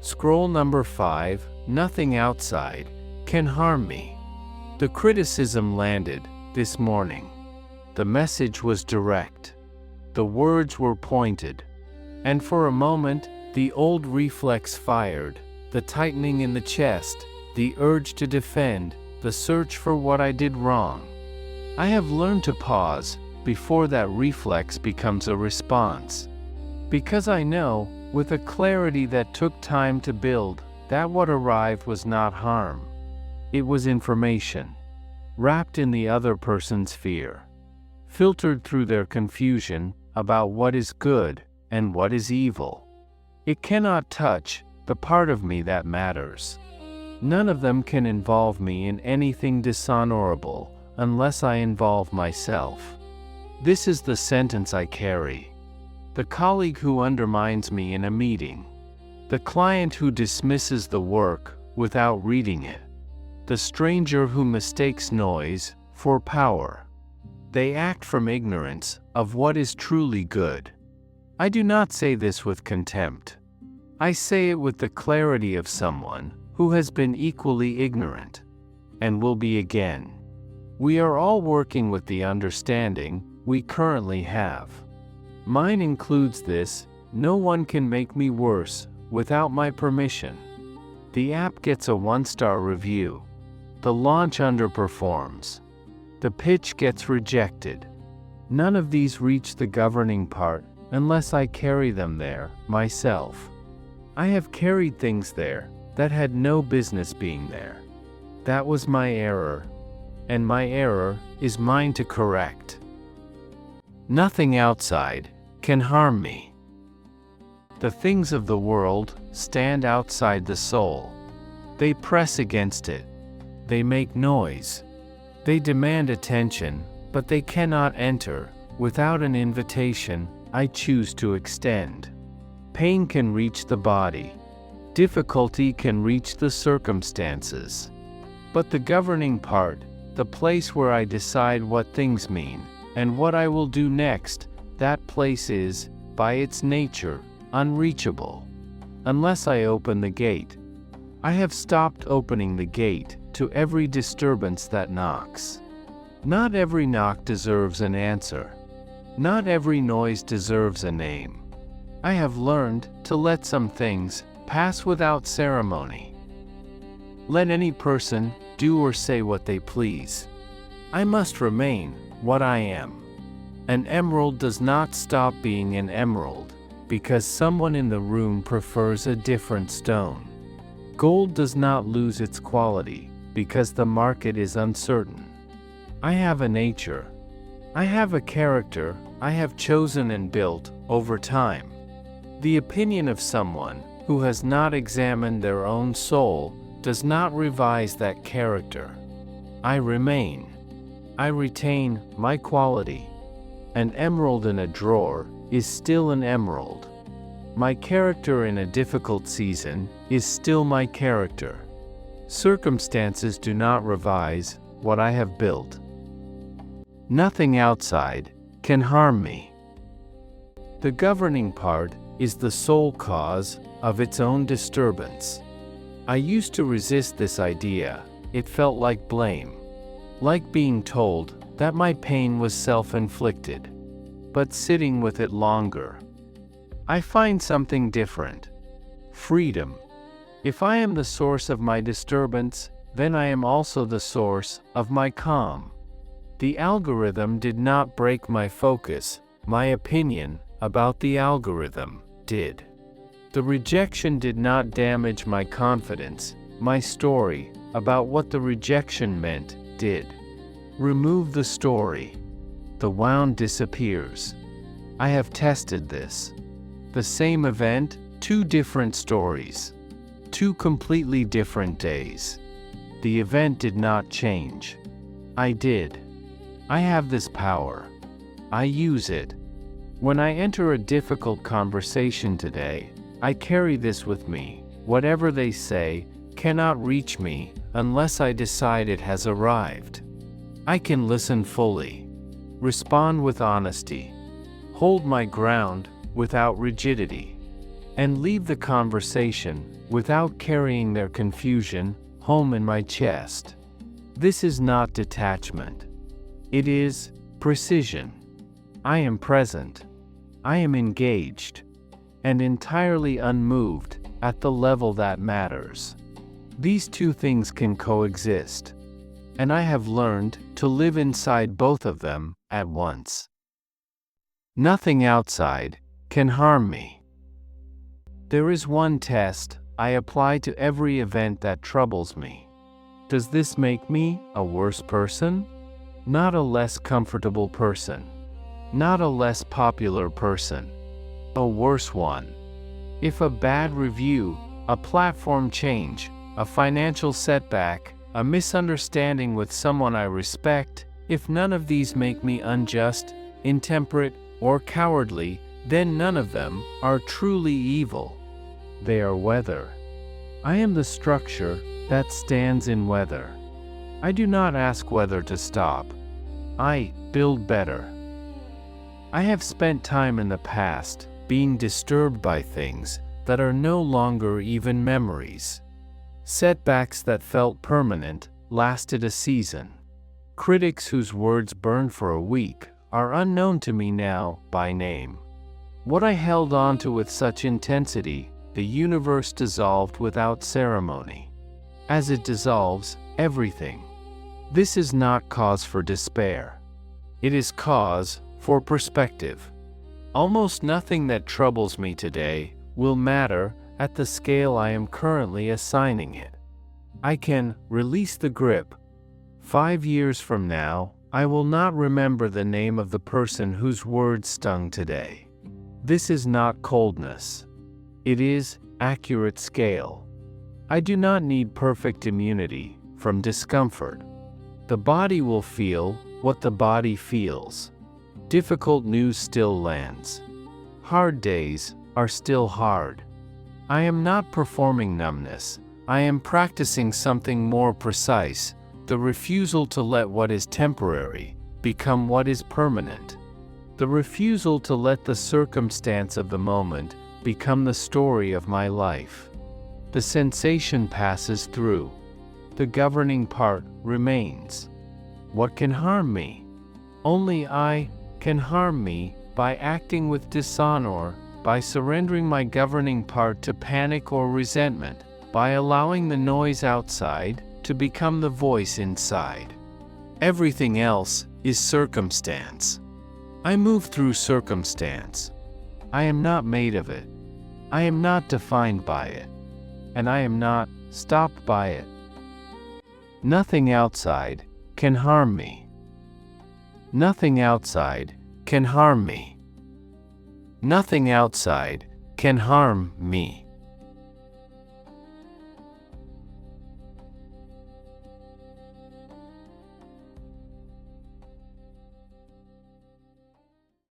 Scroll number 5, nothing outside can harm me. The criticism landed this morning. The message was direct. The words were pointed. And for a moment, the old reflex fired, the tightening in the chest, the urge to defend, the search for what I did wrong. I have learned to pause before that reflex becomes a response. Because I know, with a clarity that took time to build, that what arrived was not harm. It was information, wrapped in the other person's fear, filtered through their confusion about what is good and what is evil. It cannot touch the part of me that matters. None of them can involve me in anything dishonorable unless I involve myself. This is the sentence I carry. The colleague who undermines me in a meeting. The client who dismisses the work without reading it. The stranger who mistakes noise for power. They act from ignorance of what is truly good. I do not say this with contempt. I say it with the clarity of someone who has been equally ignorant, and will be again. We are all working with the understanding we currently have. Mine includes this: no one can make me worse without my permission. The app gets a 1-star review. The launch underperforms. The pitch gets rejected. None of these reach the governing part unless I carry them there myself. I have carried things there that had no business being there. That was my error, and my error is mine to correct. Nothing outside can harm me. The things of the world stand outside the soul. They press against it. They make noise. They demand attention, but they cannot enter without an invitation I choose to extend. Pain can reach the body. Difficulty can reach the circumstances. But the governing part, the place where I decide what things mean, and what I will do next, that place is, by its nature, unreachable. Unless I open the gate. I have stopped opening the gate to every disturbance that knocks. Not every knock deserves an answer. Not every noise deserves a name. I have learned to let some things pass without ceremony. Let any person do or say what they please. I must remain what I am. An emerald does not stop being an emerald because someone in the room prefers a different stone. Gold does not lose its quality because the market is uncertain. I have a nature. I have a character I have chosen and built over time. The opinion of someone who has not examined their own soul does not revise that character. I remain. I retain my quality. An emerald in a drawer is still an emerald. My character in a difficult season is still my character. Circumstances do not revise what I have built. Nothing outside can harm me. The governing part is the sole cause of its own disturbance. I used to resist this idea. It felt like blame, like being told that my pain was self-inflicted. But sitting with it longer, I find something different. Freedom. If I am the source of my disturbance, then I am also the source of my calm. The algorithm did not break my focus. My opinion about the algorithm did. The rejection did not damage my confidence. My story about what the rejection meant did. Remove the story. The wound disappears. I have tested this. The same event, 2 different stories. 2 completely different days. The event did not change. I did. I have this power. I use it. When I enter a difficult conversation today, I carry this with me. Whatever they say cannot reach me unless I decide it has arrived. I can listen fully, respond with honesty, hold my ground without rigidity, and leave the conversation without carrying their confusion home in my chest. This is not detachment. It is precision. I am present. I am engaged, and entirely unmoved at the level that matters. These two things can coexist, and I have learned to live inside both of them at once. Nothing outside can harm me. There is one test I apply to every event that troubles me. Does this make me a worse person? Not a less comfortable person. Not a less popular person. A worse one. If a bad review, a platform change, a financial setback, a misunderstanding with someone I respect, if none of these make me unjust, intemperate, or cowardly, then none of them are truly evil. They are weather. I am the structure that stands in weather. I do not ask weather to stop. I build better. I have spent time in the past being disturbed by things that are no longer even memories. Setbacks that felt permanent lasted a season. Critics whose words burned for a week are unknown to me now by name. What I held on to with such intensity, the universe dissolved without ceremony. As it dissolves, everything. This is not cause for despair. It is cause for perspective. Almost nothing that troubles me today will matter at the scale I am currently assigning it. I can release the grip. 5 years from now, I will not remember the name of the person whose words stung today. This is not coldness. It is accurate scale. I do not need perfect immunity from discomfort. The body will feel what the body feels. Difficult news still lands. Hard days are still hard. I am not performing numbness. I am practicing something more precise, the refusal to let what is temporary become what is permanent. The refusal to let the circumstance of the moment become the story of my life. The sensation passes through. The governing part remains. What can harm me? Only I can harm me by acting with dishonor, by surrendering my governing part to panic or resentment, by allowing the noise outside to become the voice inside. Everything else is circumstance. I move through circumstance. I am not made of it. I am not defined by it. And I am not stopped by it. Nothing outside can harm me. Nothing outside can harm me. Nothing outside can harm me.